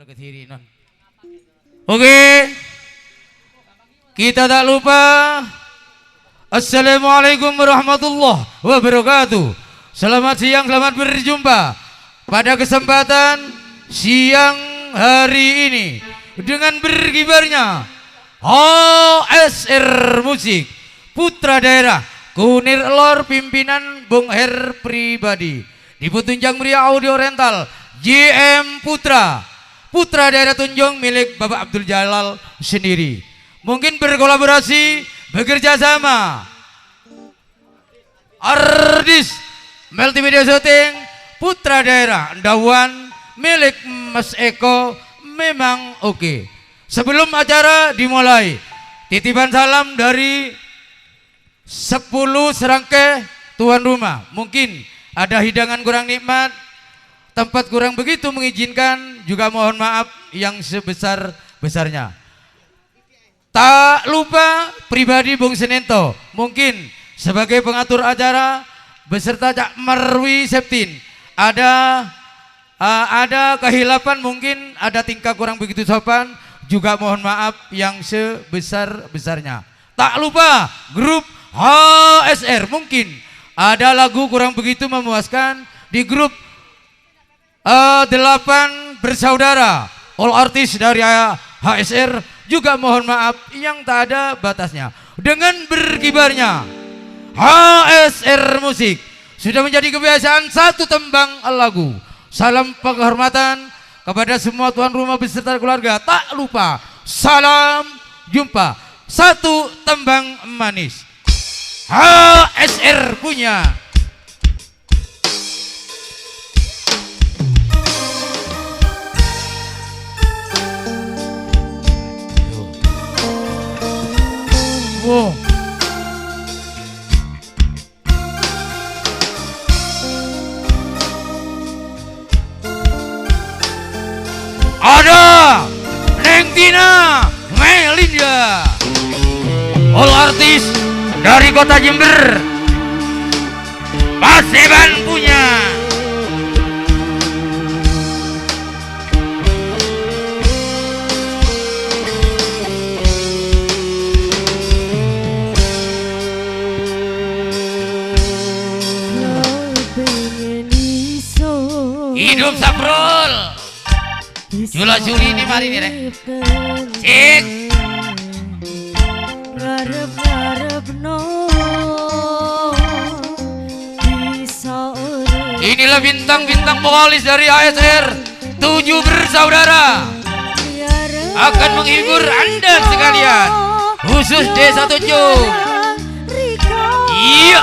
Kediri non. Oke, kita tak lupa. Assalamualaikum warahmatullahi wabarakatuh. Selamat siang, selamat berjumpa pada kesempatan siang hari ini dengan berkibarnya ASR Musik Putra Daerah Kunir Lor pimpinan Bung Her pribadi diputunjang meriah audio rental JM Putra Daerah Tunjung milik Bapak Abdul Jalal sendiri. Mungkin berkolaborasi, bekerja sama artis multimedia syuting Putra Daerah Dawan milik Mas Eko memang oke. Sebelum acara dimulai, titipan salam dari 10 serangkai tuan rumah. Mungkin ada hidangan kurang nikmat, tempat kurang begitu mengizinkan, juga mohon maaf yang sebesar-besarnya. Tak lupa pribadi Bung Senento, mungkin sebagai pengatur acara beserta Cak Marwi Septin, ada kehilapan, mungkin ada tingkah kurang begitu sopan, juga mohon maaf yang sebesar-besarnya. Tak lupa grup HSR, mungkin ada lagu kurang begitu memuaskan di grup 8 bersaudara all artis dari HSR, juga mohon maaf yang tak ada batasnya. Dengan berkibarnya HSR Musik sudah menjadi kebiasaan satu tembang lagu. Salam penghormatan kepada semua tuan rumah beserta keluarga. Tak lupa salam jumpa satu tembang manis HSR punya. Wow. Ada Neng Tina Melinda, all artis dari kota Jember, Mas Eban punya. Hidup sabrol Jula Juli ini mari nih rek. Cik inilah bintang-bintang vokalis dari ASR 7 bersaudara akan menghibur Anda sekalian, khusus Desa Tunjung. Iya.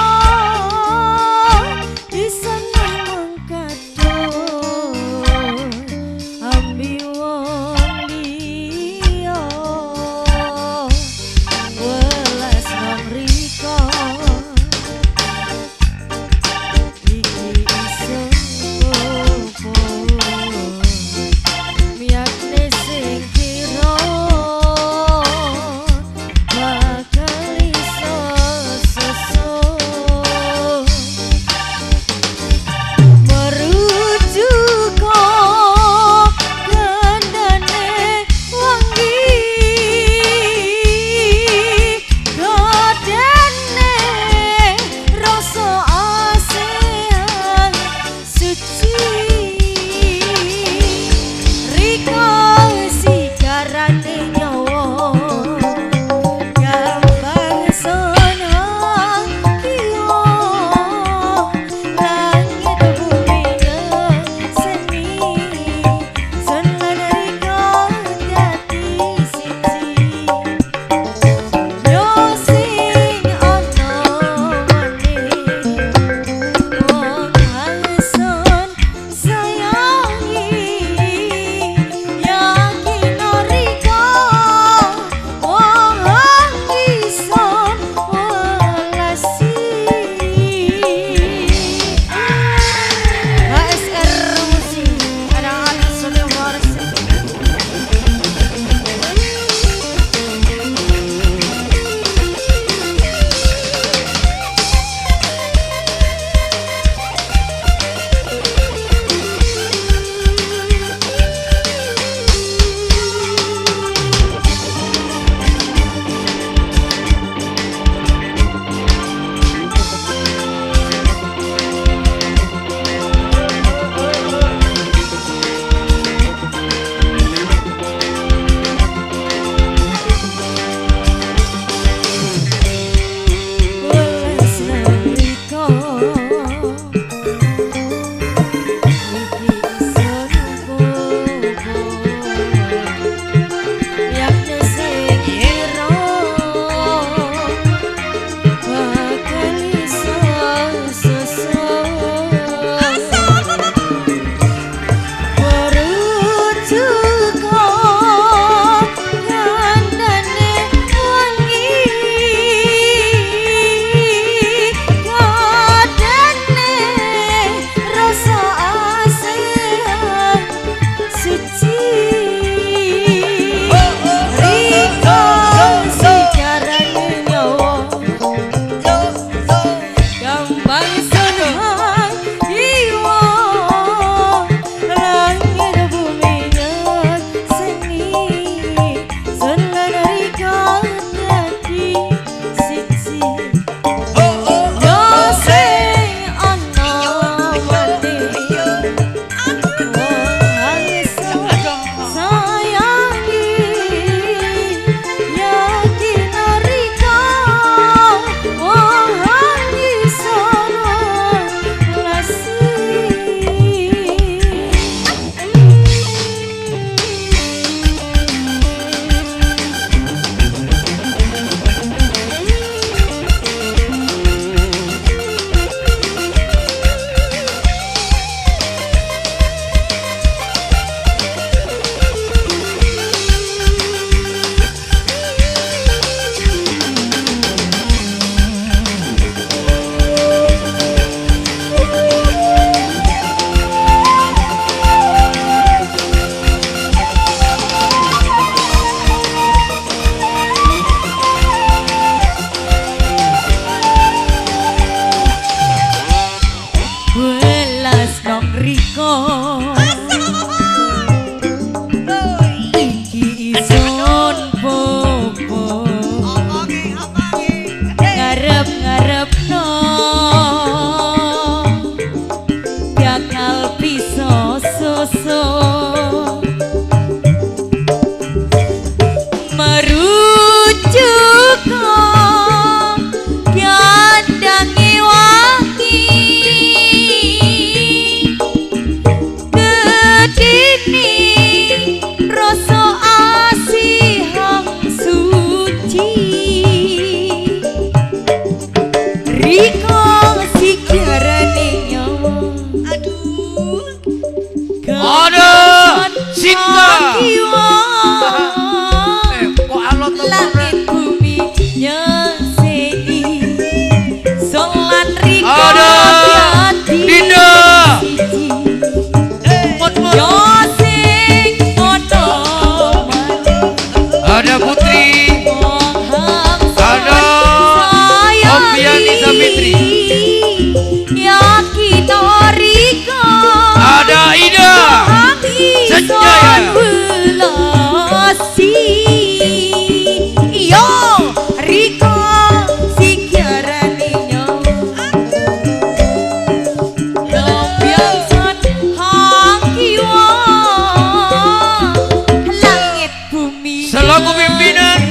lagu pimpinan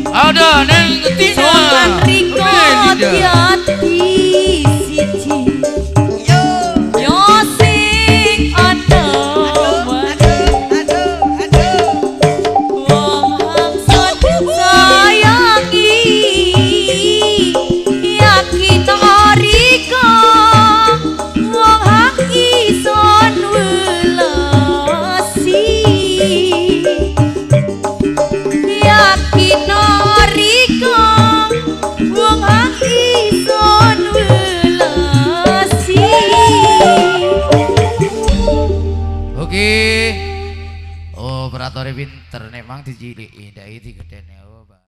ada Neng Tina Sokan Riko Tiati Siji Yo sing ada wong hangson sayangi yakin Riko wong hang ison welasi yakin Riko wong hang ison welasi. Oke. Oh, operatornya pinter nek mang diciliki ndak iki digedene.